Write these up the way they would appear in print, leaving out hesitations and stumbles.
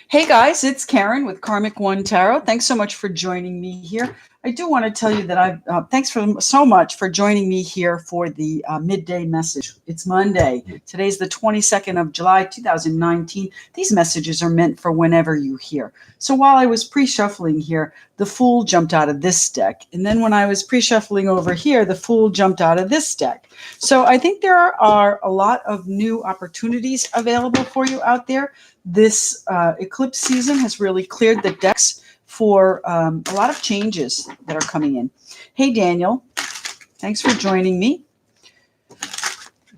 Hey guys, it's Karen with Karmic One Tarot. Thanks so much for joining me here. I do want to tell you that thanks for so much for joining me here for the midday message. It's Monday. Today's the 22nd of July, 2019. These messages are meant for whenever you hear. So while I was pre-shuffling here, the Fool jumped out of this deck. And then when I was pre-shuffling over here, the Fool jumped out of this deck. So I think there are a lot of new opportunities available for you out there. This eclipse season has really cleared the decks for a lot of changes that are coming in. Hey, Daniel, thanks for joining me.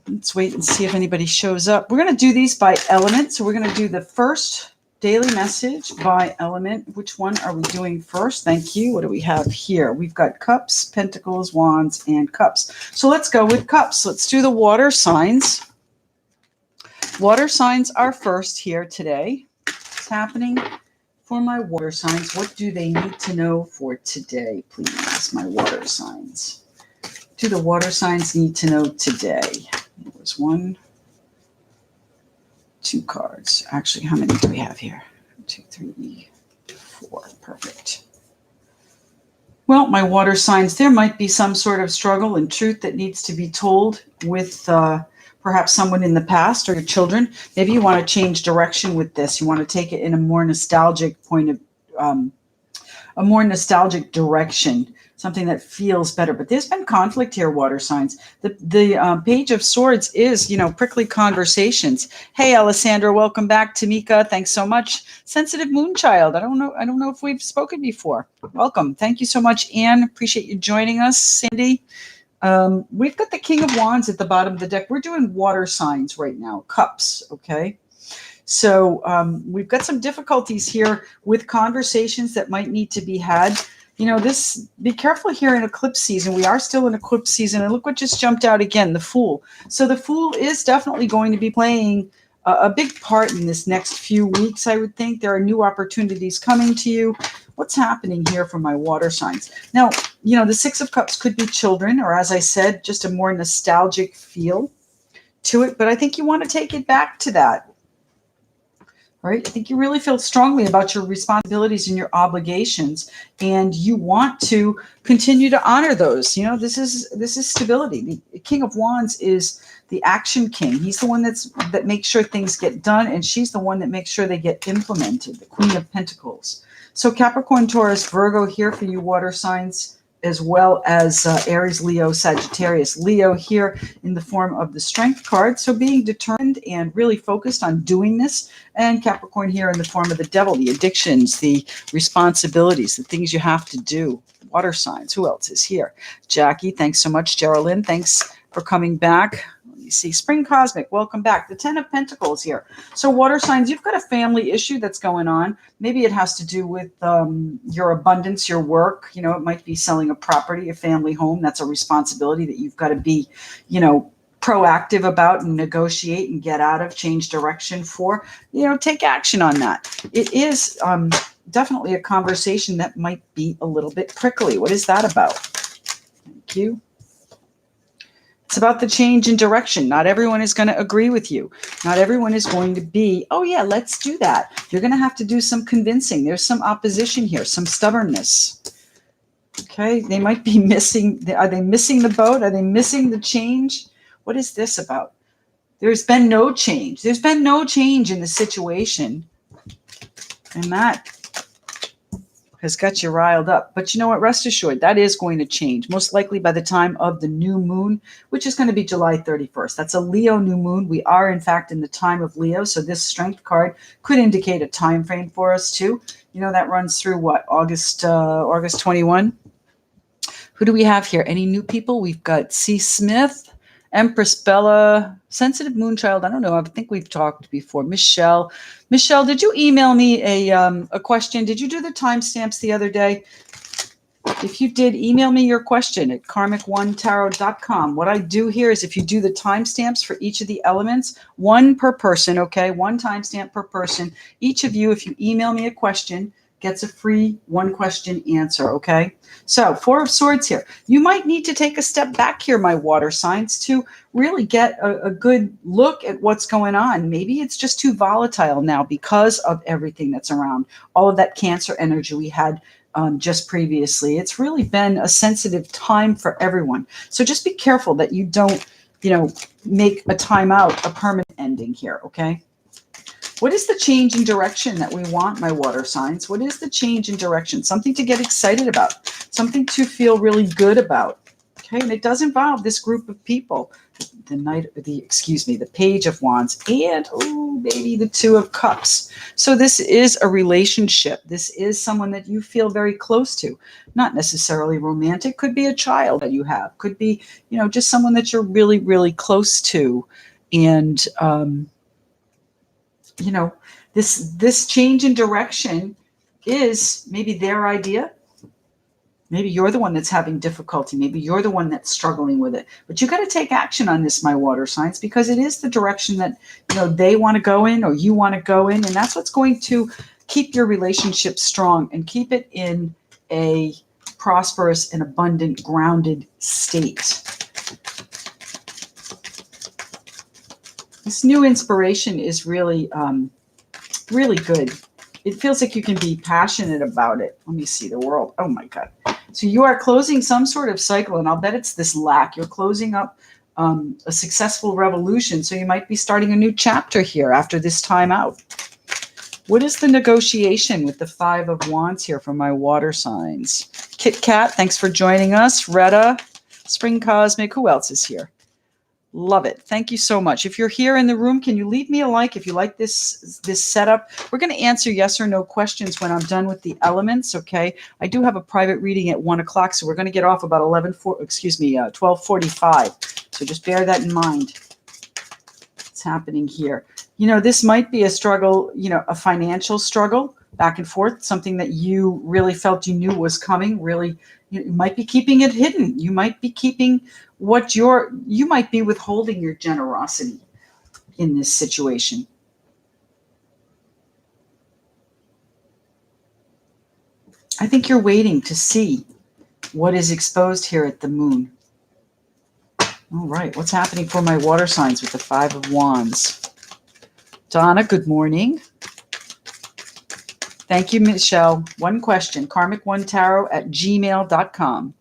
Let's wait and see if anybody shows up. We're going to do these by element. So we're going to do the first daily message by element. Which one are we doing first? Thank you. What do we have here? We've got cups, pentacles, wands, and cups. So let's go with cups. Let's do the water signs. Water signs are first here today. What's happening for my water signs? What do they need to know for today, please, my water signs? What do the water signs need to know today? There was 1, 2 cards. Actually, how many do we have here? 2, 3, 4. Perfect. Well, my water signs, there might be some sort of struggle and truth that needs to be told with perhaps someone in the past or your children. Maybe you want to change direction with this. You want to take it in a more nostalgic a more nostalgic direction, something that feels better. But there's been conflict here, water signs. The Page of Swords is, prickly conversations. Hey, Alessandra, welcome back. Tamika, thanks so much. Sensitive Moonchild. I don't know if we've spoken before. Welcome. Thank you so much, Anne. Appreciate you joining us. Cindy. We've got the King of Wands at the bottom of the deck. We're doing water signs right now, cups, okay? So we've got some difficulties here with conversations that might need to be had. Be careful here in eclipse season. We are still in eclipse season. And look what just jumped out again, the Fool. So the Fool is definitely going to be playing a big part in this next few weeks, I would think. There are new opportunities coming to you. What's happening here for my water signs? Now, the Six of Cups could be children, or as I said, just a more nostalgic feel to it. But I think you want to take it back to that. Right? I think you really feel strongly about your responsibilities and your obligations, and you want to continue to honor those. This is stability. The King of Wands is the action king. He's the one that makes sure things get done, and she's the one that makes sure they get implemented. The Queen of Pentacles. So Capricorn, Taurus, Virgo here for you water signs, as well as Aries, Leo, Sagittarius. Leo here in the form of the Strength card. So being determined and really focused on doing this. And Capricorn here in the form of the Devil, the addictions, the responsibilities, the things you have to do. Water signs. Who else is here? Jackie, thanks so much. Geraldine, thanks for coming back. Let me see. Spring Cosmic, welcome back. The Ten of Pentacles here. So water signs, you've got a family issue that's going on. Maybe it has to do with your abundance, your work. It might be selling a property, a family home. That's a responsibility that you've got to be, proactive about and negotiate and get out of, change direction for. Take action on that. It is definitely a conversation that might be a little bit prickly. What is that about? Thank you. It's about the change in direction. Not everyone is going to agree with you. Not everyone is going to be, oh yeah, let's do that. You're going to have to do some convincing. There's some opposition here, some stubbornness. Okay, they might be missing. Are they missing the boat? Are they missing the change? What is this about? There's been no change. There's been no change in the situation. And that has got you riled up. But you know what? Rest assured, that is going to change, most likely by the time of the new moon, which is going to be July 31st. That's a Leo new moon. We are, in fact, in the time of Leo. So this Strength card could indicate a time frame for us, too. That runs through what? August 21? Who do we have here? Any new people? We've got C. Smith, Empress Bella, Sensitive Moonchild. I don't know. I think we've talked before. Michelle, did you email me a question? Did you do the timestamps the other day? If you did, email me your question at karmic1tarot.com. What I do here is if you do the timestamps for each of the elements, one per person, okay? One timestamp per person. Each of you, if you email me a question, gets a free one question answer, okay? So 4 of Swords here. You might need to take a step back here, my water signs, to really get a good look at what's going on. Maybe it's just too volatile now because of everything that's around, all of that Cancer energy we had just previously. It's really been a sensitive time for everyone. So just be careful that you don't, make a timeout a permanent ending here, okay? What is the change in direction that we want, my water signs? What is the change in direction? Something to get excited about, something to feel really good about. Okay, and it does involve this group of people. The Page of Wands, and baby, the Two of Cups. So this is a relationship. This is someone that you feel very close to. Not necessarily romantic. Could be a child that you have. Could be, just someone that you're really, really close to. And this change in direction is maybe their idea. Maybe you're the one that's having difficulty. Maybe you're the one that's struggling with it. But you got to take action on this, my water signs, because it is the direction that they want to go in, or you want to go in, and that's what's going to keep your relationship strong and keep it in a prosperous and abundant, grounded state. This new inspiration is really, really good. It feels like you can be passionate about it. Let me see the world. Oh my God. So you are closing some sort of cycle, and I'll bet it's this lack. You're closing up a successful revolution. So you might be starting a new chapter here after this time out. What is the negotiation with the 5 of Wands here for my water signs? Kit Kat, thanks for joining us. Retta, Spring Cosmic, who else is here? Love it. Thank you so much. If you're here in the room, can you leave me a like if you like this setup? We're going to answer yes or no questions when I'm done with the elements, okay? I do have a private reading at 1 o'clock, so we're going to get off about 12:45. So just bear that in mind. What's happening here? This might be a struggle, a financial struggle back and forth, something that you really felt you knew was coming, really. You might be keeping it hidden. You might be keeping you might be withholding your generosity in this situation. I think you're waiting to see what is exposed here at the moon. All right, what's happening for my water signs with the 5 of Wands? Donna, good morning. Thank you, Michelle. One question, karmic1tarot@gmail.com.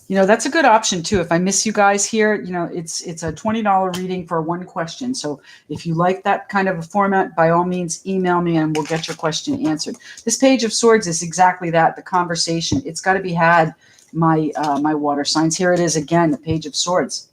That's a good option too. If I miss you guys here, it's a $20 reading for one question. So if you like that kind of a format, by all means, email me and we'll get your question answered. This Page of Swords is exactly that, the conversation. It's got to be had, my water signs. Here it is again, the Page of Swords.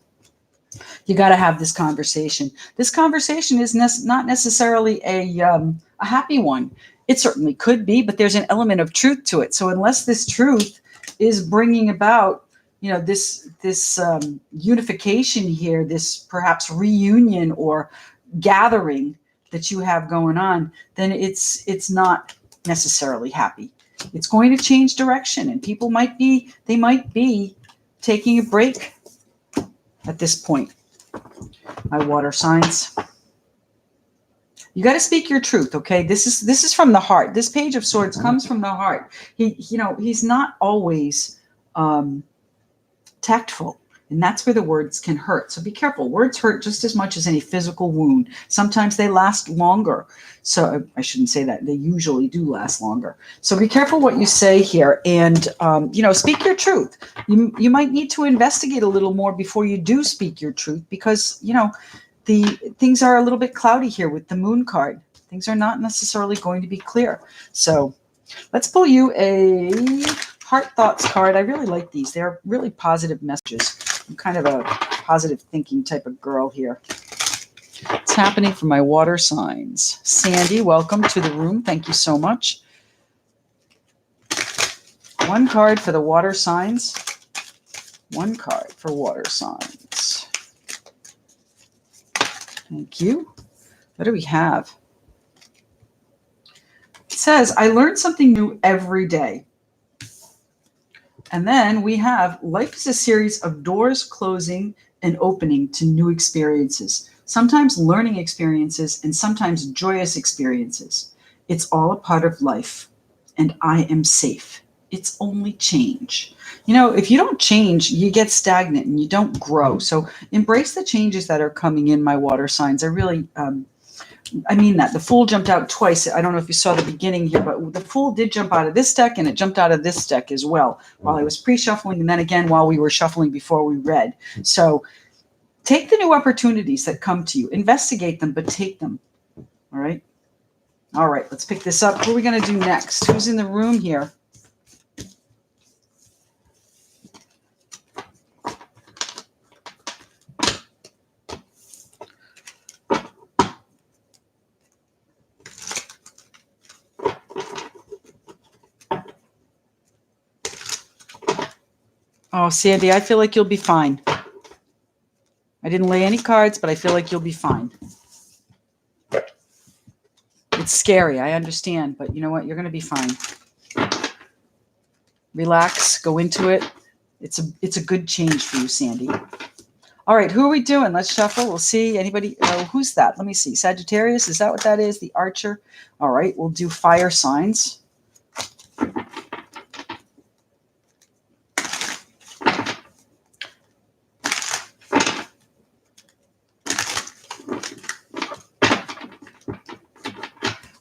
You got to have this conversation. This conversation is not necessarily a happy one. It certainly could be, but there's an element of truth to it. So unless this truth is bringing about this unification here, this perhaps reunion or gathering that you have going on, then it's not necessarily happy. It's going to change direction, and people might be taking a break at this point. My water signs. You got to speak your truth, okay? This is from the heart. This Page of Swords comes from the heart. He's not always tactful, and that's where the words can hurt. So be careful. Words hurt just as much as any physical wound. Sometimes they last longer. So I shouldn't say that. They usually do last longer. So be careful what you say here, and speak your truth. You might need to investigate a little more before you do speak your truth, because the things are a little bit cloudy here with the Moon card. Things are not necessarily going to be clear. So let's pull you a Heart Thoughts card. I really like these. They're really positive messages. I'm kind of a positive thinking type of girl here. What's happening for my water signs? Sandy, welcome to the room. Thank you so much. One card for the water signs. One card for water signs. Thank you. What do we have? It says, I learn something new every day. And then we have, life is a series of doors closing and opening to new experiences. sometimes learning experiences, and sometimes joyous experiences. It's all a part of life, and I am safe. It's only change. You know, if you don't change, you get stagnant and you don't grow. So embrace the changes that are coming in, my water signs. I mean that. The Fool jumped out twice. I don't know if you saw the beginning here, but the Fool did jump out of this deck, and it jumped out of this deck as well while I was pre-shuffling, and then again while we were shuffling before we read. So take the new opportunities that come to you. Investigate them, but take them. All right? All right, let's pick this up. What are we going to do next? Who's in the room here? Oh, Sandy, I feel like you'll be fine. I didn't lay any cards, but I feel like you'll be fine. It's scary, I understand, but you know what? You're going to be fine. Relax, go into it. It's a good change for you, Sandy. All right, who are we doing? Let's shuffle. We'll see. Anybody? Oh, who's that? Let me see. Sagittarius, is that what that is? The Archer. All right, we'll do fire signs.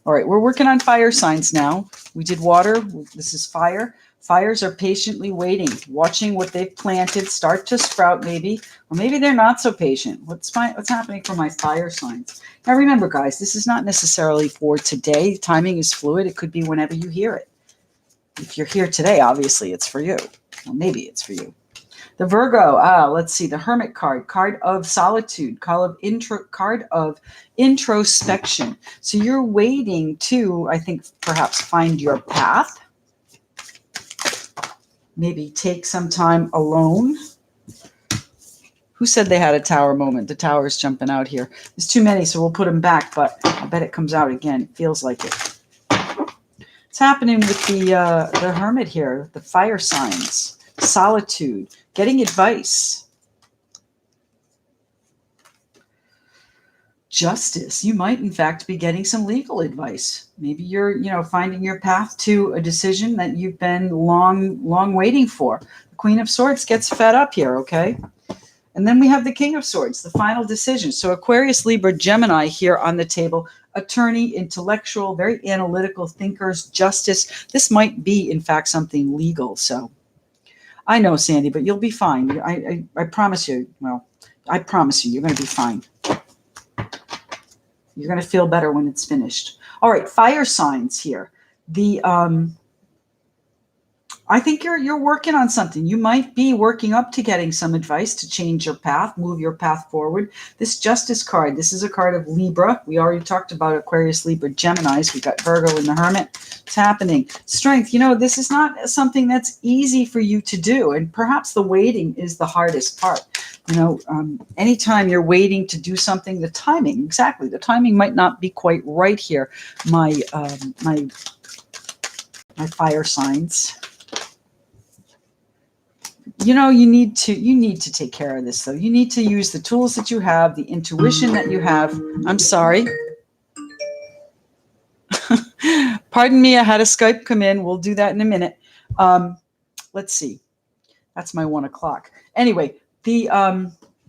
All right, we're working on fire signs now. We did water. This is fire. Fires are patiently waiting, watching what they've planted start to sprout maybe, or maybe they're not so patient. What's happening for my fire signs? Now remember, guys, this is not necessarily for today. Timing is fluid. It could be whenever you hear it. If you're here today, obviously it's for you. Well, maybe it's for you. The Virgo, let's see, the Hermit card of solitude, card of introspection. So you're waiting to, I think, perhaps find your path. Maybe take some time alone. Who said they had a tower moment? The tower is jumping out here. There's too many, so we'll put them back, but I bet it comes out again. It feels like it. What's happening with the Hermit here? The fire signs, solitude, getting advice. Justice. You might, in fact, be getting some legal advice. Maybe you're, finding your path to a decision that you've been long waiting for. The Queen of Swords gets fed up here, okay? And then we have the King of Swords, the final decision. So Aquarius, Libra, Gemini here on the table. Attorney, intellectual, very analytical thinkers, justice. This might be, in fact, something legal. So I know, Sandy, but you'll be fine. I promise you. Well, I promise you, you're going to be fine. You're going to feel better when it's finished. All right, fire signs here. I think you're working on something. You might be working up to getting some advice to change your path, move your path forward. This Justice card, this is a card of Libra. We already talked about Aquarius, Libra, Geminis. We got Virgo and the Hermit. It's happening. Strength, this is not something that's easy for you to do. And perhaps the waiting is the hardest part. Anytime you're waiting to do something, the timing might not be quite right here. My fire signs. You need to take care of this, though. You need to use the tools that you have, the intuition that you have. I'm sorry. Pardon me, I had a Skype come in. We'll do that in a minute. Let's see. That's my 1 o'clock. Anyway, the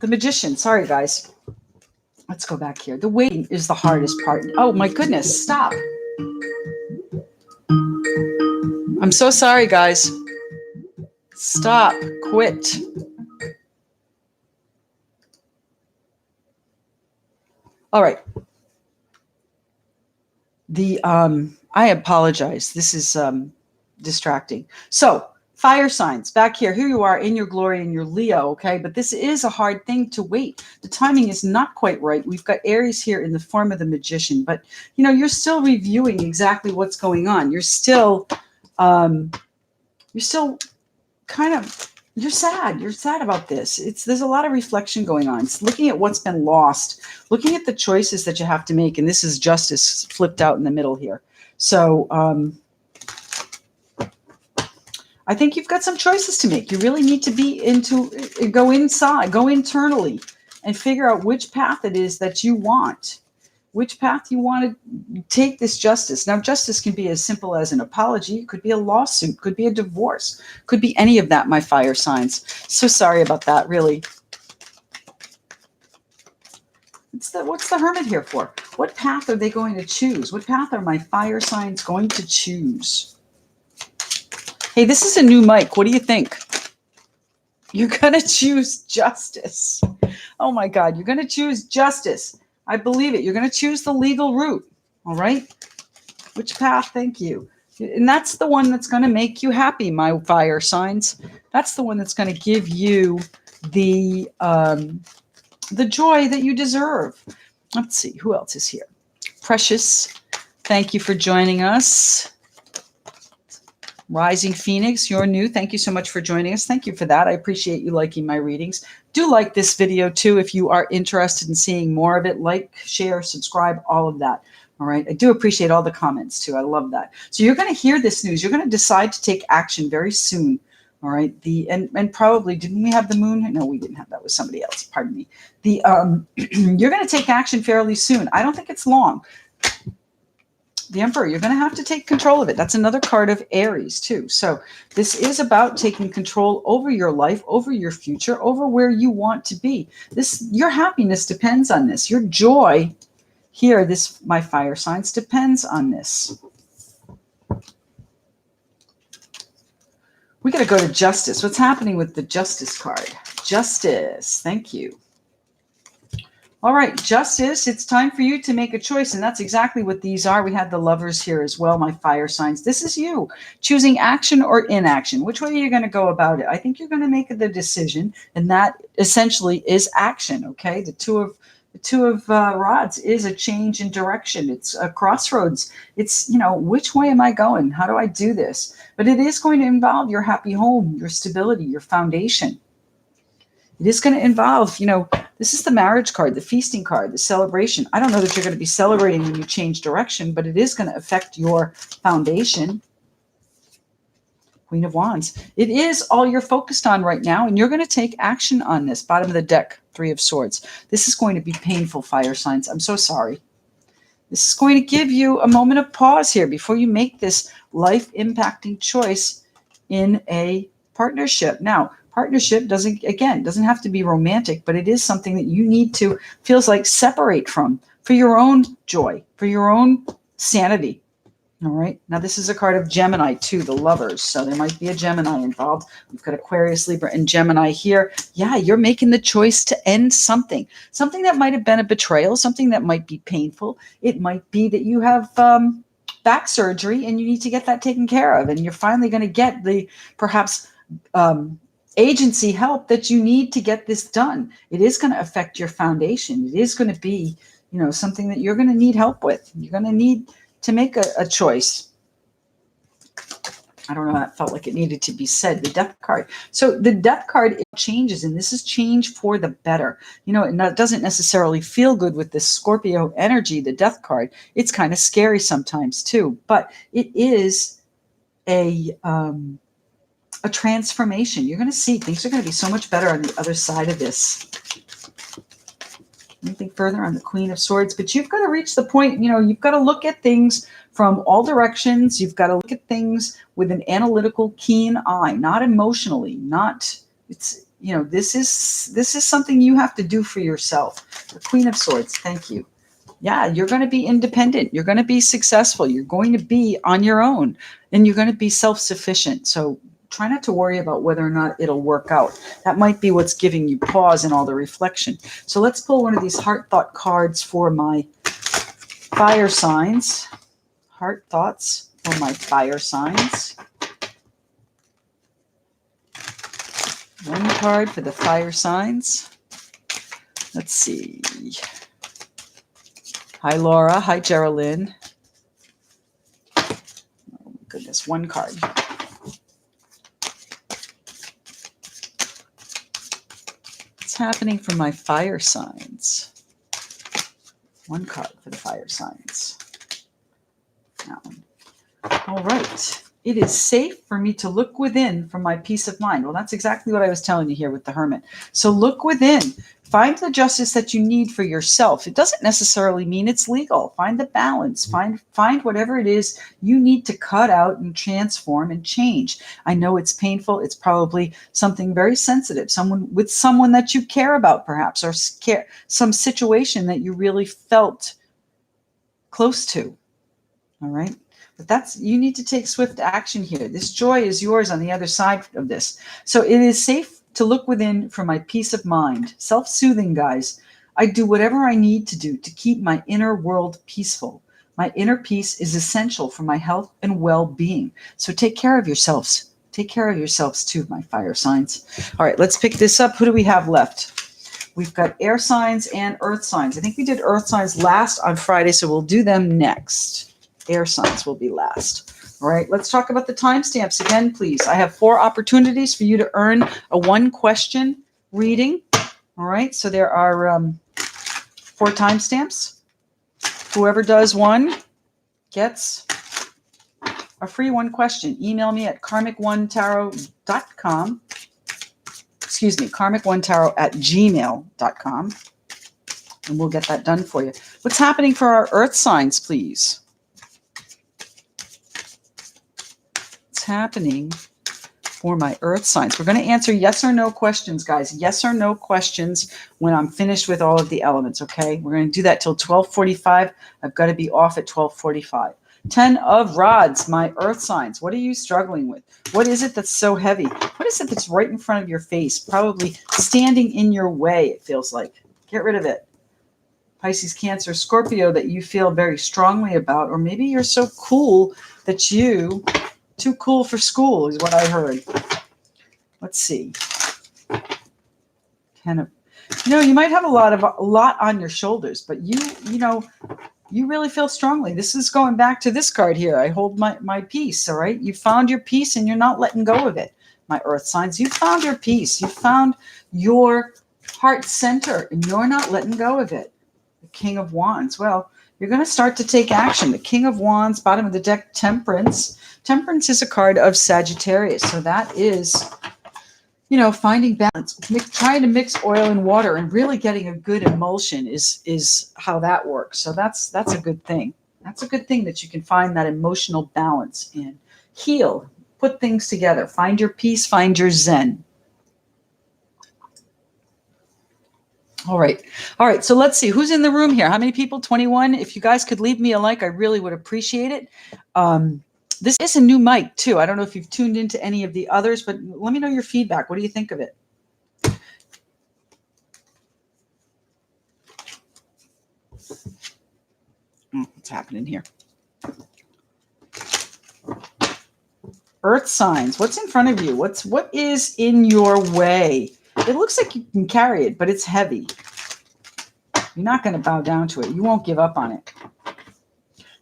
Magician. Sorry, guys. Let's go back here. The waiting is the hardest part. Oh, my goodness. Stop. I'm so sorry, guys. Stop. Quit. All right. I apologize. This is distracting. So, fire signs back here. Here you are in your glory in your Leo, okay? But this is a hard thing to wait. The timing is not quite right. We've got Aries here in the form of the Magician, but you're still reviewing exactly what's going on. You're still you're sad. You're sad about this. There's a lot of reflection going on. It's looking at what's been lost, looking at the choices that you have to make. And this is Justice flipped out in the middle here. So I think you've got some choices to make. You really need to go inside, go internally, and figure out which path it is that you want. Which path you want to take this justice. Now, justice can be as simple as an apology. It could be a lawsuit, could be a divorce, could be any of that, my fire signs. So sorry about that, really. What's the Hermit here for? What path are they going to choose? What path are my fire signs going to choose? Hey, this is a new mic. What do you think? You're going to choose justice. Oh my God, you're going to choose justice. I believe it. You're going to choose the legal route. All right. Which path? Thank you. And that's the one that's going to make you happy, my fire signs. That's the one that's going to give you the joy that you deserve. Let's see. Who else is here? Precious. Thank you for joining us. Rising Phoenix, you're new. Thank you so much for joining us. Thank you for that. I appreciate you liking my readings. Do like this video too if you are interested in seeing more of it. Like, share, subscribe, all of that. All right. I do appreciate all the comments too. I love that. So you're going to hear this news. You're going to decide to take action very soon. All right. And probably, didn't we have the moon? No, we didn't have that. It was somebody else. Pardon me. You're going to take action fairly soon. I don't think it's long. The Emperor, you're going to have to take control of it. That's another card of Aries too. So this is about taking control over your life, over your future, over where you want to be. Your happiness depends on this. Your joy here, my fire signs, depends on this. We got to go to Justice. What's happening with the Justice card? Justice. Thank you. All right, Justice, it's time for you to make a choice, and that's exactly what these are. We had the Lovers here as well, my fire signs. This is you choosing action or inaction. Which way are you going to go about it? I think you're going to make the decision, and that essentially is action, okay? The two of rods is a change in direction. It's a crossroads. It's, which way am I going? How do I do this? But it is going to involve your happy home, your stability, your foundation. It is going to involve, this is the marriage card, the feasting card, the celebration. I don't know that you're going to be celebrating when you change direction, but it is going to affect your foundation. Queen of Wands. It is all you're focused on right now, and you're going to take action on this. Bottom of the deck, Three of Swords. This is going to be painful, fire signs. I'm so sorry. This is going to give you a moment of pause here before you make this life-impacting choice in a partnership. Now, partnership doesn't have to be romantic, but it is something that you need to, feels like, separate from for your own joy, for your own sanity. All right. Now, this is a card of Gemini too, the Lovers. So there might be a Gemini involved. We've got Aquarius, Libra, and Gemini here. Yeah, you're making the choice to end something that might have been a betrayal, something that might be painful. It might be that you have back surgery and you need to get that taken care of. And you're finally going to get the perhaps agency help that you need to get this done. It is going to affect your foundation. It is going to be, something that you're going to need help with. You're going to need to make a choice. I don't know, that felt like it needed to be said. The Death card. So the Death card, it changes, and this is change for the better. It doesn't necessarily feel good with this Scorpio energy, the Death card. It's kind of scary sometimes too, but it is a transformation. You're going to see things are going to be so much better on the other side of this. Anything further on the Queen of Swords? But you've got to reach the point, you've got to look at things from all directions. You've got to look at things with an analytical, keen eye, not emotionally, this is something you have to do for yourself. The Queen of Swords, thank you. Yeah, you're going to be independent. You're going to be successful. You're going to be on your own, and you're going to be self-sufficient. So try not to worry about whether or not it'll work out. That might be what's giving you pause in all the reflection. So let's pull one of these heart thought cards for my fire signs. Heart thoughts for my fire signs. One card for the fire signs. Let's see. Hi, Laura. Hi, Geraldine. Oh, my goodness. One card. What's happening for my fire signs? One card for the fire signs. That one. All right. It is safe for me to look within for my peace of mind. Well, that's exactly what I was telling you here with the Hermit. So look within. Find the justice that you need for yourself. It doesn't necessarily mean it's legal. Find the balance. Find whatever it is you need to cut out and transform and change. I know it's painful. It's probably something very sensitive. Someone that you care about, perhaps, or some situation that you really felt close to. All right. But you need to take swift action here. This joy is yours on the other side of this. So it is safe to look within for my peace of mind. Self-soothing, guys. I do whatever I need to do to keep my inner world peaceful. My inner peace is essential for my health and well-being. So take care of yourselves. Take care of yourselves too, my fire signs. All right, let's pick this up. Who do we have left? We've got air signs and earth signs. I think we did earth signs last on Friday, so we'll do them next. Air signs will be last. All right, let's talk about the timestamps again, please. I have 4 opportunities for you to earn a 1-question reading. All right, so there are 4 timestamps. Whoever does one gets a free 1 question. Email me at karmic1tarot.com. Excuse me, karmic1tarot@gmail.com. And we'll get that done for you. What's happening for our earth signs, please? Happening for my earth signs. We're going to answer yes or no questions, guys. Yes or no questions when I'm finished with all of the elements, okay? We're going to do that till 12:45. I've got to be off at 12:45. 10 of rods, my earth signs. What are you struggling with? What is it that's so heavy? What is it that's right in front of your face? Probably standing in your way, it feels like. Get rid of it. Pisces, Cancer, Scorpio that you feel very strongly about, or maybe you're so cool that you... Too cool for school is what I heard. Let's see. You might have a lot on your shoulders, but you really feel strongly. This is going back to this card here. I hold my peace, all right? You found your peace and you're not letting go of it. My earth signs, you found your peace. You found your heart center and you're not letting go of it. The King of Wands. Well, you're going to start to take action. The King of Wands, bottom of the deck, Temperance. Temperance is a card of Sagittarius. So that is, finding balance. Trying to mix oil and water and really getting a good emulsion is how that works. So that's a good thing. That's a good thing that you can find that emotional balance and heal, put things together, find your peace, find your zen. All right. So let's see who's in the room here. How many people? 21. If you guys could leave me a like, I really would appreciate it. This is a new mic too. I don't know if you've tuned into any of the others, but let me know your feedback. What do you think of it? What's happening here? Earth signs. What's in front of you? What is in your way? It looks like you can carry it, but it's heavy. You're not going to bow down to it. You won't give up on it.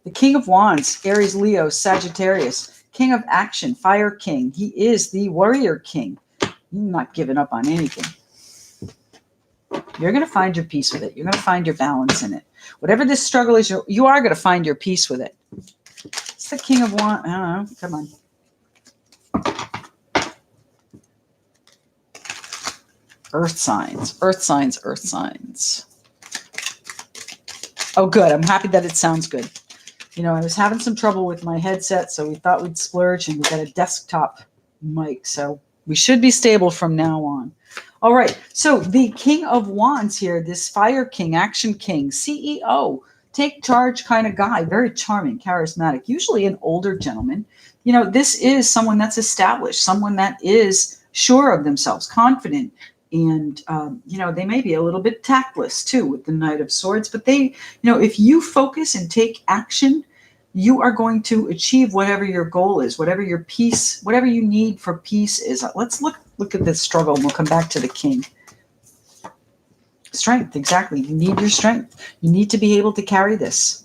The King of Wands, Aries, Leo, Sagittarius, King of Action, Fire King. He is the Warrior King. You're not giving up on anything. You're going to find your peace with it. You're going to find your balance in it. Whatever this struggle is, you are going to find your peace with it. It's the King of Wands. I don't know. Come on. Earth signs, earth signs, earth signs. Oh, good. I'm happy that it sounds good. I was having some trouble with my headset, so we thought we'd splurge, and we got a desktop mic, so we should be stable from now on. All right. So the King of Wands here, this Fire King, Action King, CEO, take charge kind of guy, very charming, charismatic, usually an older gentleman. This is someone that's established, someone that is sure of themselves, confident. And, they may be a little bit tactless too with the Knight of Swords, but they, if you focus and take action, you are going to achieve whatever your goal is, whatever your peace, whatever you need for peace is. Let's look at this struggle and we'll come back to the King. Strength, exactly. You need your strength. You need to be able to carry this.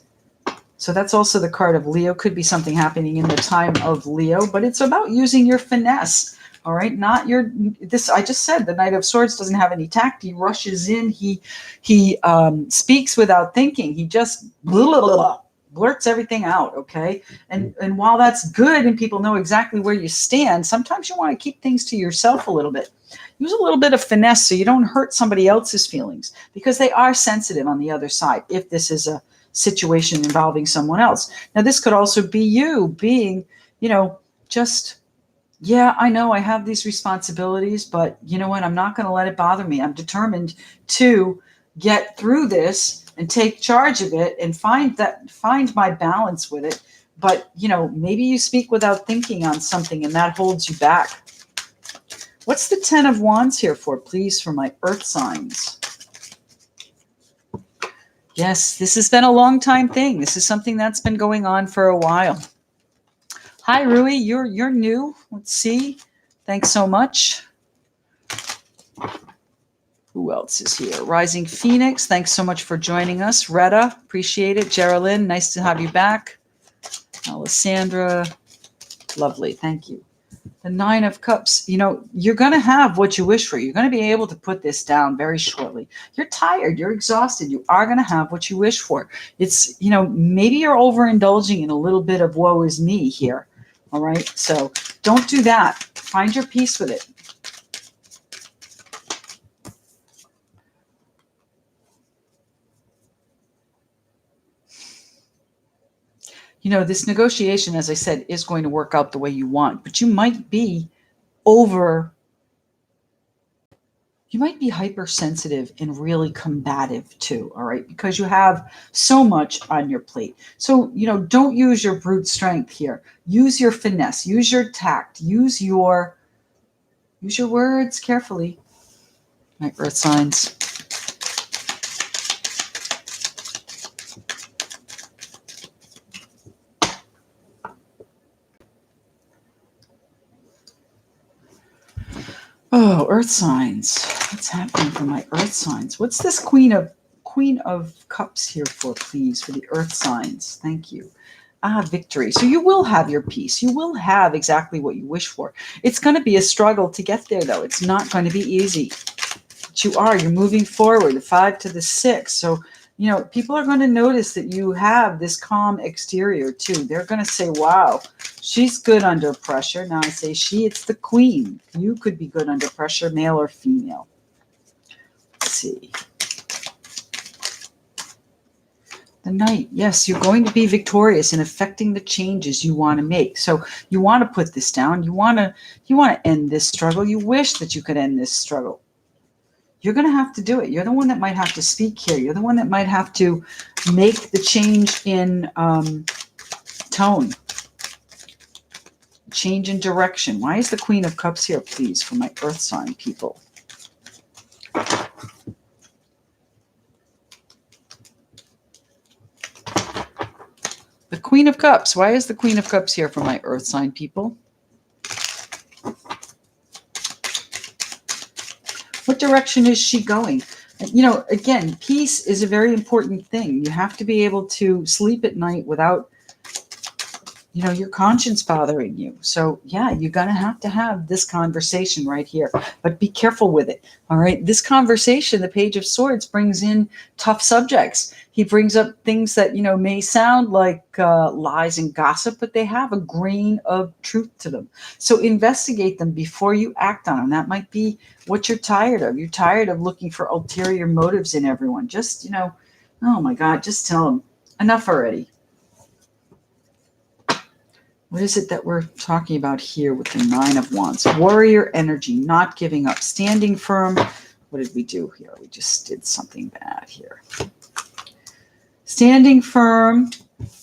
So that's also the card of Leo. Could be something happening in the time of Leo, but it's about using your finesse. All right, not your this. I just said the Knight of Swords doesn't have any tact. He rushes in. He speaks without thinking. He just blah, blah, blah, blurts everything out, okay? And while that's good and people know exactly where you stand, sometimes you want to keep things to yourself a little bit. Use a little bit of finesse so you don't hurt somebody else's feelings, because they are sensitive on the other side if this is a situation involving someone else. Now, this could also be you being, just, yeah, I know I have these responsibilities, but you know what? I'm not going to let it bother me. I'm determined to get through this and take charge of it and find my balance with it. But, maybe you speak without thinking on something and that holds you back. What's the 10 of Wands here for, please, for my earth signs? Yes, this has been a long time thing. This is something that's been going on for a while. Hi, Rui. You're new. Let's see. Thanks so much. Who else is here? Rising Phoenix. Thanks so much for joining us. Retta, appreciate it. Geraldine, nice to have you back. Alessandra, lovely. Thank you. The 9 of Cups, you're going to have what you wish for. You're going to be able to put this down very shortly. You're tired. You're exhausted. You are going to have what you wish for. It's, maybe you're overindulging in a little bit of woe is me here. All right. So don't do that. Find your peace with it. This negotiation, as I said, is going to work out the way you want, but you might be hypersensitive and really combative too, all right? Because you have so much on your plate. So, don't use your brute strength here. Use your finesse, use your tact, use your words carefully. My earth signs. Oh, earth signs. What's happening for my earth signs? What's this Queen of Cups here for, please, for the earth signs? Thank you. Victory. So you will have your peace. You will have exactly what you wish for. It's going to be a struggle to get there, though. It's not going to be easy. But you're moving forward, the 5 to the 6. So, people are going to notice that you have this calm exterior too. They're going to say, wow, she's good under pressure. Now I say she, it's the queen. You could be good under pressure, male or female. Let's see. The Knight. Yes, you're going to be victorious in affecting the changes you want to make. So you want to put this down. You want to end this struggle. You wish that you could end this struggle. You're going to have to do it. You're the one that might have to speak here. You're the one that might have to make the change in tone. Change in direction. Why is the Queen of Cups here, please, for my earth sign people? The Queen of Cups. Why is the Queen of Cups here for my earth sign people? What direction is she going? Again, peace is a very important thing. You have to be able to sleep at night without, your conscience bothering you. So yeah, you're going to have this conversation right here, but be careful with it. All right. This conversation, the Page of Swords, brings in tough subjects. He brings up things that, may sound like lies and gossip, but they have a grain of truth to them. So investigate them before you act on them. That might be what you're tired of. You're tired of looking for ulterior motives in everyone. Just, oh my God, just tell them enough already. What is it that we're talking about here with the 9 of Wands? Warrior energy, not giving up, standing firm. What did we do here? We just did something bad here. Standing firm,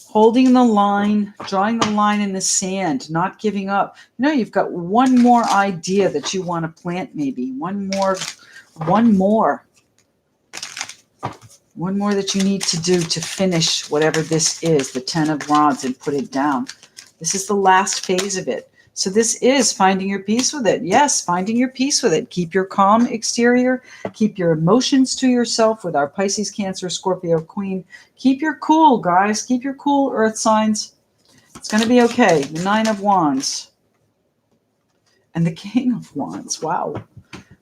holding the line, drawing the line in the sand, not giving up. You've got one more idea that you want to plant, maybe. One more that you need to do to finish whatever this is, the 10 of Wands, and put it down. This is the last phase of it. So this is finding your peace with it. Yes, finding your peace with it. Keep your calm exterior. Keep your emotions to yourself with our Pisces, Cancer, Scorpio, Queen. Keep your cool, guys. Keep your cool, earth signs. It's going to be okay. The 9 of Wands. And the King of Wands. Wow.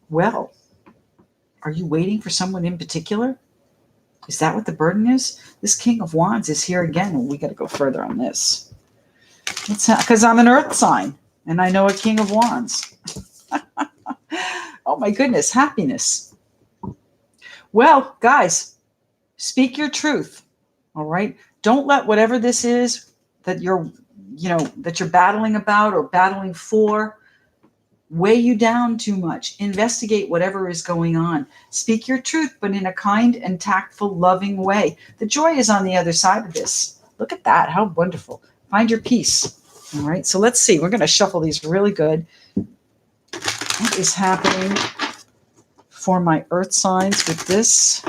Well, are you waiting for someone in particular? Is that what the burden is? This King of Wands is here again. Well, we got to go further on this. Because I'm an earth sign and I know a King of Wands. Oh my goodness, happiness. Well, guys, speak your truth. All right. Don't let whatever this is that you're battling about or battling for weigh you down too much. Investigate whatever is going on. Speak your truth, but in a kind and tactful, loving way. The joy is on the other side of this. Look at that. How wonderful. Find your peace. All right. So let's see. We're going to shuffle these really good. What is happening for my earth signs with this?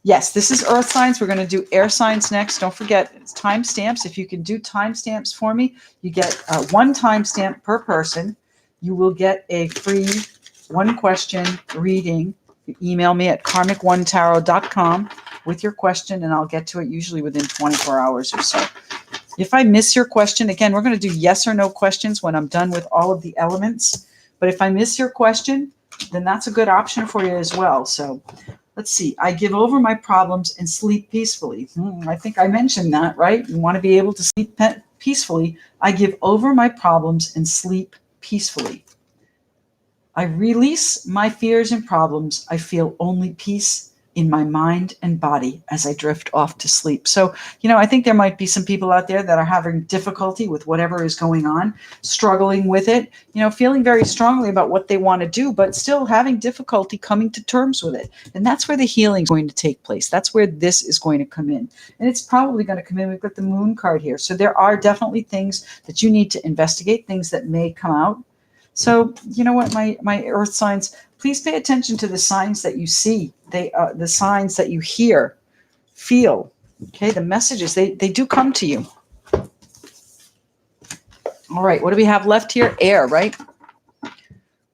Yes, this is earth signs. We're going to do air signs next. Don't forget timestamps. If you can do timestamps for me, you get one timestamp per person. You will get a free one question reading. You email me at karmic1tarot.com with your question, and I'll get to it usually within 24 hours or so. If I miss your question, again, we're going to do yes or no questions when I'm done with all of the elements. But if I miss your question, then that's a good option for you as well. So let's see. I give over my problems and sleep peacefully. I think I mentioned that, right? You want to be able to sleep peacefully. I give over my problems and sleep peacefully. I release my fears and problems. I feel only peace in my mind and body as I drift off to sleep. So, I think there might be some people out there that are having difficulty with whatever is going on, struggling with it, feeling very strongly about what they want to do, but still having difficulty coming to terms with it. And that's where the healing is going to take place. That's where this is going to come in. And it's probably going to come in. We've got the Moon card here. So there are definitely things that you need to investigate, things that may come out. So, you know what, my earth signs, please pay attention to the signs that you see, the signs that you hear, feel, okay, the messages, they do come to you. All right, what do we have left here? Air, right?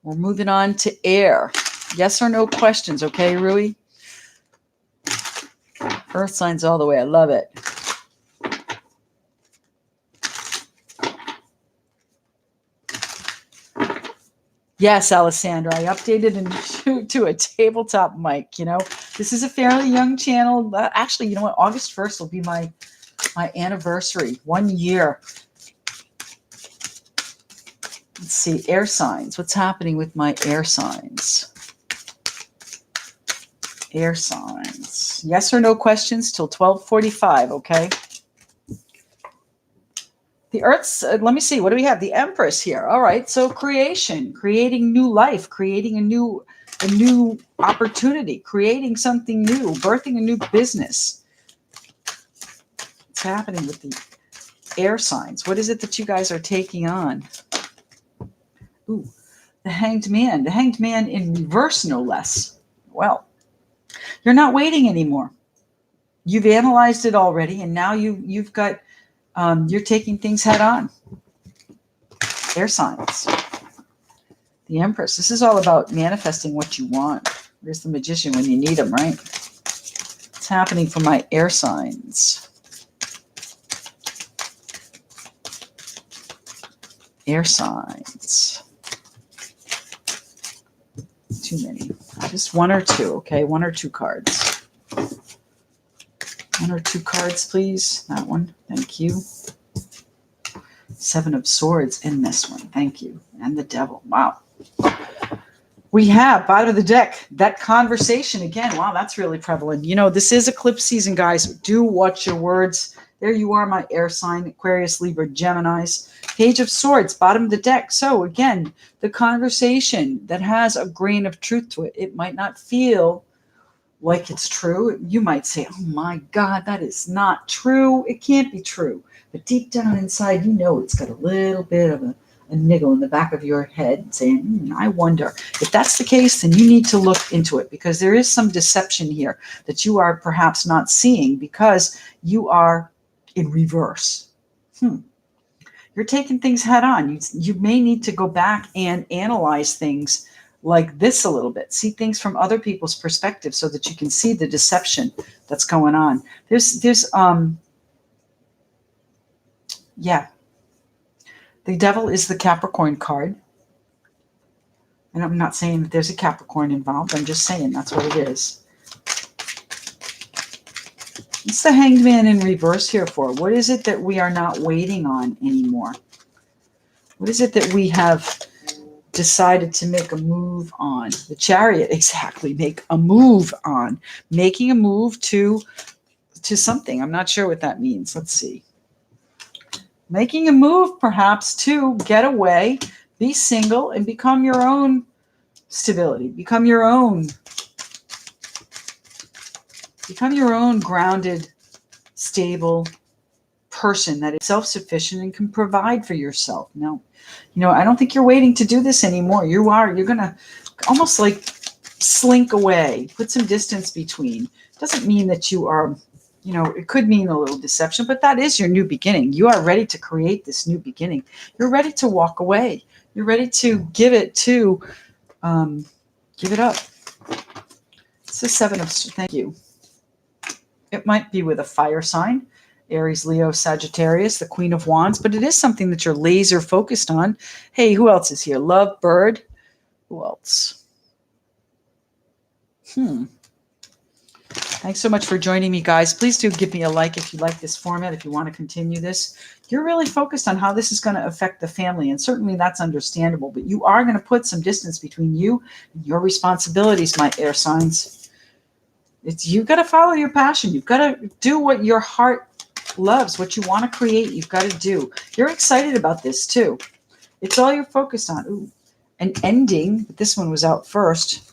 We're moving on to air. Yes or no questions, okay, Rui? Earth signs all the way. I love it. Yes, Alessandra, I updated to a tabletop mic. This is a fairly young channel. Actually, you know what? August 1st will be my anniversary, 1 year. Let's see, air signs. What's happening with my air signs? Air signs. Yes or no questions till 12:45, okay? The Earth's, let me see, what do we have? The Empress here. All right, so creation, creating new life, creating a new opportunity, creating something new, birthing a new business. What's happening with the air signs? What is it that you guys are taking on? Ooh, the Hanged Man. The Hanged Man in reverse, no less. Well, you're not waiting anymore. You've analyzed it already, and now you've got you're taking things head on. Air signs. The Empress. This is all about manifesting what you want. There's the Magician when you need him, right? What's happening for my air signs? Air signs. Too many. Just one or two, okay? One or two cards. One or two cards, please. That one. Thank you. 7 of Swords in this one. Thank you. And the Devil. Wow. We have, bottom of the deck, that conversation again. Wow, that's really prevalent. This is eclipse season, guys. Do watch your words. There you are, my air sign, Aquarius, Libra, Geminis. Page of Swords, bottom of the deck. So again, the conversation that has a grain of truth to it. It might not feel like it's true. You might say, oh my God, that is not true. It can't be true. But deep down inside, it's got a little bit of a niggle in the back of your head saying, I wonder. If that's the case, then you need to look into it, because there is some deception here that you are perhaps not seeing because you are in reverse. You're taking things head on. You may need to go back and analyze things like this a little bit. See things from other people's perspective so that you can see the deception that's going on. The Devil is the Capricorn card. And I'm not saying that there's a Capricorn involved. I'm just saying that's what it is. It's the Hanged Man in reverse here for. What is it that we are not waiting on anymore? What is it that we have decided to make a move on? The Chariot, exactly. Make a move on. Making a move to something. I'm not sure what that means. Let's see. Making a move perhaps to get away, be single, and become your own stability. Become your own grounded, stable person that is self-sufficient and can provide for yourself. Now, I don't think you're waiting to do this anymore. You're going to almost like slink away, put some distance between. Doesn't mean that you are, it could mean a little deception, but that is your new beginning. You are ready to create this new beginning. You're ready to walk away. You're ready to give it up. It's the Seven of, thank you. It might be with a fire sign, Aries, Leo, Sagittarius, the Queen of Wands, but it is something that you're laser focused on. Hey, who else is here? Love, Bird. Who else? Thanks so much for joining me, guys. Please do give me a like if you like this format, if you want to continue this. You're really focused on how this is going to affect the family, and certainly that's understandable, but you are going to put some distance between you and your responsibilities, my air signs. You've got to follow your passion. You've got to do what your heart loves, what you want to create. You've got to do. You're excited about this too. It's all you're focused on. Ooh, an ending, but this one was out first.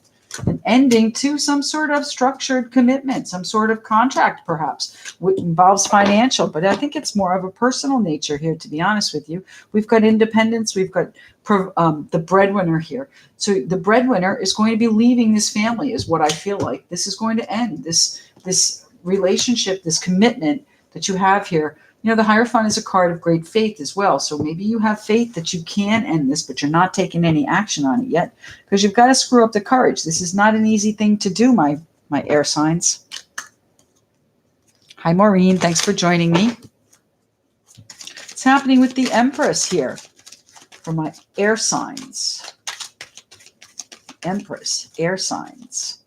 An ending to some sort of structured commitment, some sort of contract, perhaps, which involves financial. But I think it's more of a personal nature here, to be honest with you. We've got independence. We've got the breadwinner here. So the breadwinner is going to be leaving this family, is what I feel like. This is going to end. This relationship, this commitment that you have here. The Hierophant is a card of great faith as well. So maybe you have faith that you can end this, but you're not taking any action on it yet because you've got to screw up the courage. This is not an easy thing to do, my air signs. Hi, Maureen. Thanks for joining me. What's happening with the Empress here for my air signs? Empress, air signs.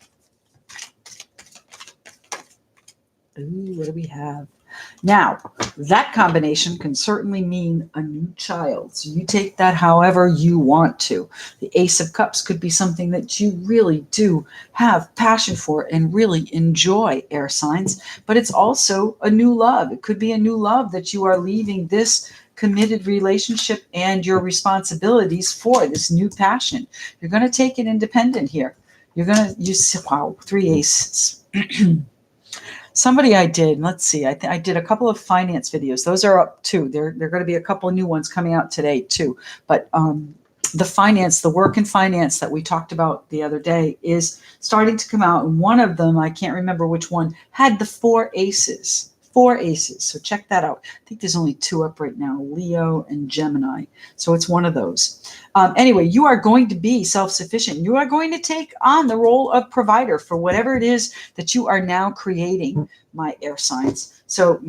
Ooh, what do we have? Now, that combination can certainly mean a new child. So you take that however you want to. The Ace of Cups could be something that you really do have passion for and really enjoy, air signs. But it's also a new love. It could be a new love that you are leaving this committed relationship and your responsibilities for this new passion. You're going to take it independent here. You're going to use, wow, 3 aces. Somebody I did, let's see, I did a couple of finance videos. Those are up too. There are going to be a couple of new ones coming out today too. But the work in finance that we talked about the other day is starting to come out. And one of them, I can't remember which one, had the 4 aces. 4 aces. So check that out. I think there's only 2 up right now, Leo and Gemini. So it's one of those. Anyway, you are going to be self-sufficient. You are going to take on the role of provider for whatever it is that you are now creating, my air signs. So,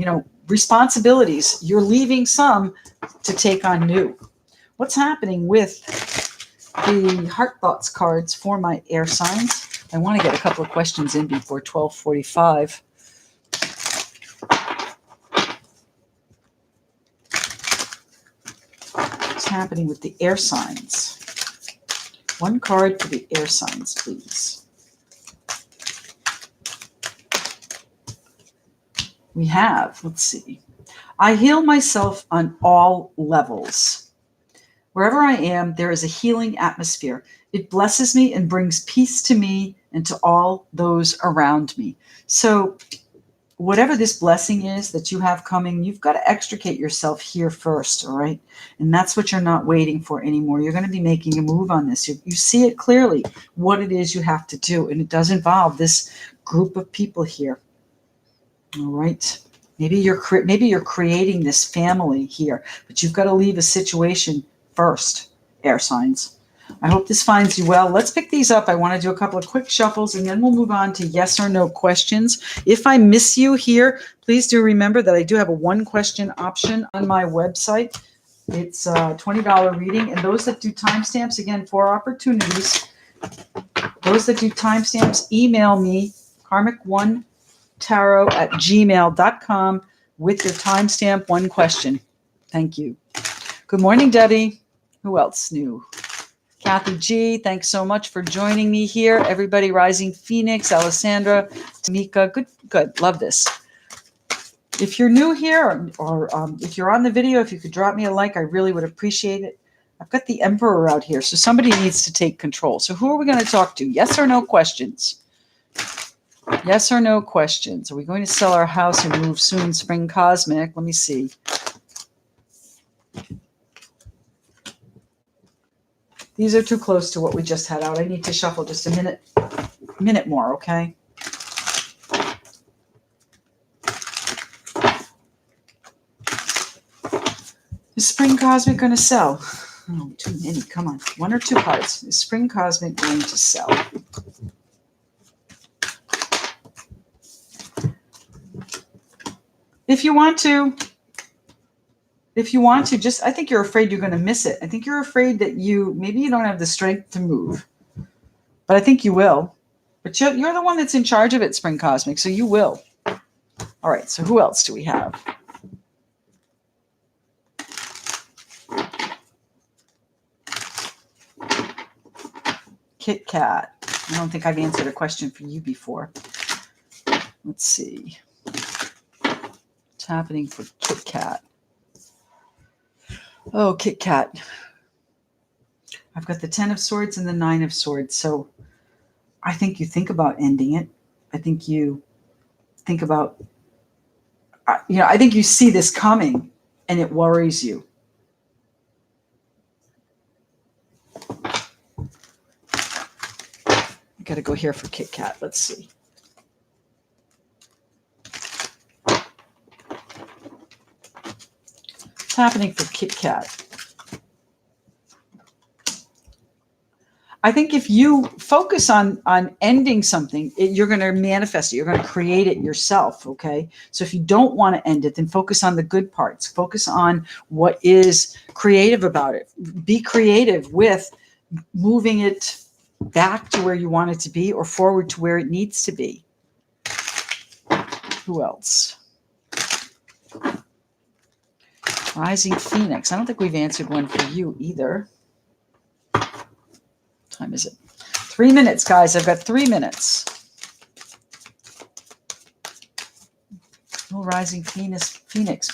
responsibilities, you're leaving some to take on new. What's happening with the Heart Thoughts cards for my air signs? I want to get a couple of questions in before 12:45. Happening with the air signs. One card for the air signs, please. We have, let's see. I heal myself on all levels. Wherever I am, there is a healing atmosphere. It blesses me and brings peace to me and to all those around me. So whatever this blessing is that you have coming, you've got to extricate yourself here first, all right? And that's what you're not waiting for anymore. You're going to be making a move on this. You see it clearly, what it is you have to do, and it does involve this group of people here, all right? Maybe you're creating this family here, but you've got to leave a situation first, air signs. I hope this finds you well. Let's pick these up. I want to do a couple of quick shuffles, and then we'll move on to yes or no questions. If I miss you here, please do remember that I do have a 1-question option on my website. It's a $20 reading. And those that do timestamps, again, 4 opportunities. Those that do timestamps, email me, karmic1tarot@gmail.com with your timestamp, 1 question. Thank you. Good morning, Debbie. Who else new? Kathy G, thanks so much for joining me here. Everybody, Rising Phoenix, Alessandra, Tamika, good. Love this. If you're new here or if you're on the video, if you could drop me a like, I really would appreciate it. I've got the Emperor out here, so somebody needs to take control. So who are we going to talk to? Yes or no questions? Yes or no questions? Are we going to sell our house and move soon? Spring Cosmic. Let me see. These are too close to what we just had out. I need to shuffle just a minute more, okay? Is Spring Cosmic going to sell? Oh, too many. Come on. 1 or 2 cards. Is Spring Cosmic going to sell? If you want to, just, I think you're afraid you're going to miss it. I think you're afraid that maybe you don't have the strength to move, but I think you will. But you're the one that's in charge of it, Spring Cosmic, so you will. All right, so who else do we have? Kit Kat. I don't think I've answered a question for you before. Let's see. What's happening for Kit Kat? Oh, Kit Kat. I've got the 10 of Swords and the 9 of Swords. So I think you think about ending it. I think you think about, I think you see this coming and it worries you. Got to go here for Kit Kat. Let's see. What's happening for Kit Kat? I think if you focus on ending something, you're going to manifest it. You're going to create it yourself, okay? So if you don't want to end it, then focus on the good parts. Focus on what is creative about it. Be creative with moving it back to where you want it to be or forward to where it needs to be. Who else? Rising Phoenix. I don't think we've answered one for you either. What time is it? 3 minutes, guys. I've got 3 minutes. Oh, Rising Phoenix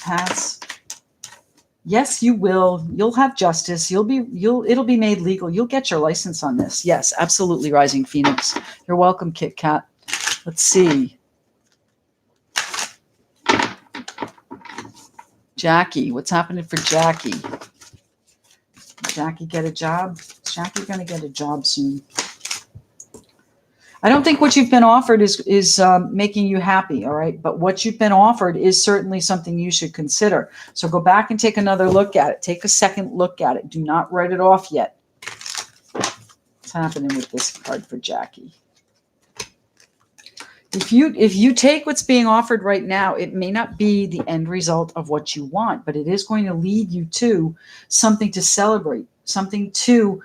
pass. Yes, you will. You'll have justice. It'll be made legal. You'll get your license on this. Yes, absolutely, Rising Phoenix. You're welcome, Kit Kat. Let's see. Jackie, what's happening for Jackie? Did Jackie get a job? Is Jackie going to get a job soon? I don't think what you've been offered is making you happy, all right? But what you've been offered is certainly something you should consider. So go back and take another look at it. Take a second look at it. Do not write it off yet. What's happening with this card for Jackie? If you take what's being offered right now, it may not be the end result of what you want, but it is going to lead you to something to celebrate, something to,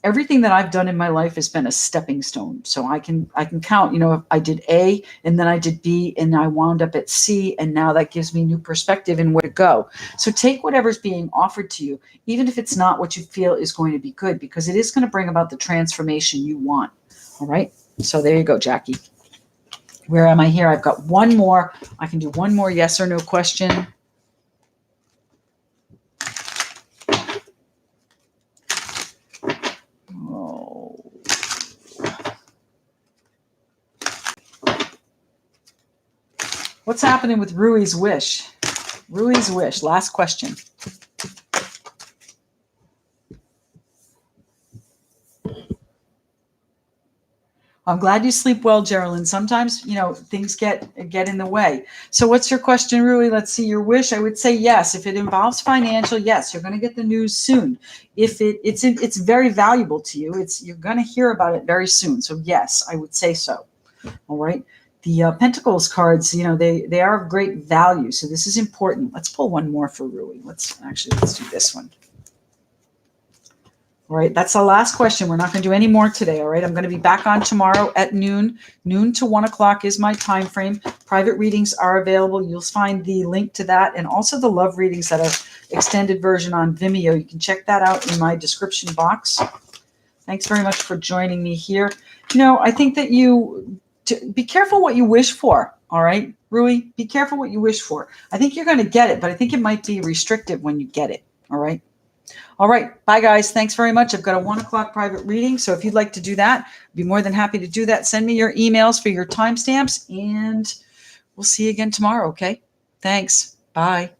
everything that I've done in my life has been a stepping stone. So I can count, if I did A and then I did B and I wound up at C, and now that gives me new perspective and where to go. So take whatever's being offered to you, even if it's not what you feel is going to be good, because it is going to bring about the transformation you want. All right. So there you go, Jackie. Where am I here? I've got one more. I can do one more yes or no question. Oh. What's happening with Rui's wish? Rui's wish. Last question. I'm glad you sleep well, Geraldine. Sometimes, things get in the way. So what's your question, Rui? Let's see, your wish. I would say yes. If it involves financial, yes, you're going to get the news soon. If it's very valuable to you, you're going to hear about it very soon. So yes, I would say so. All right. the Pentacles cards, you know, they are of great value. So this is important. Let's pull one more for Rui. Let's do this one. All right, that's the last question. We're not going to do any more today. All right, I'm going to be back on tomorrow at noon. Noon to 1 o'clock is my time frame. Private readings are available. You'll find the link to that, and also the love readings that are extended version on Vimeo. You can check that out in my description box. Thanks very much for joining me here. You know, I think that be careful what you wish for. All right, Rui, be careful what you wish for. I think you're going to get it, but I think it might be restrictive when you get it. All right. All right. Bye, guys. Thanks very much. I've got a 1 o'clock private reading. So if you'd like to do that, I'd be more than happy to do that. Send me your emails for your timestamps, and we'll see you again tomorrow. Okay. Thanks. Bye.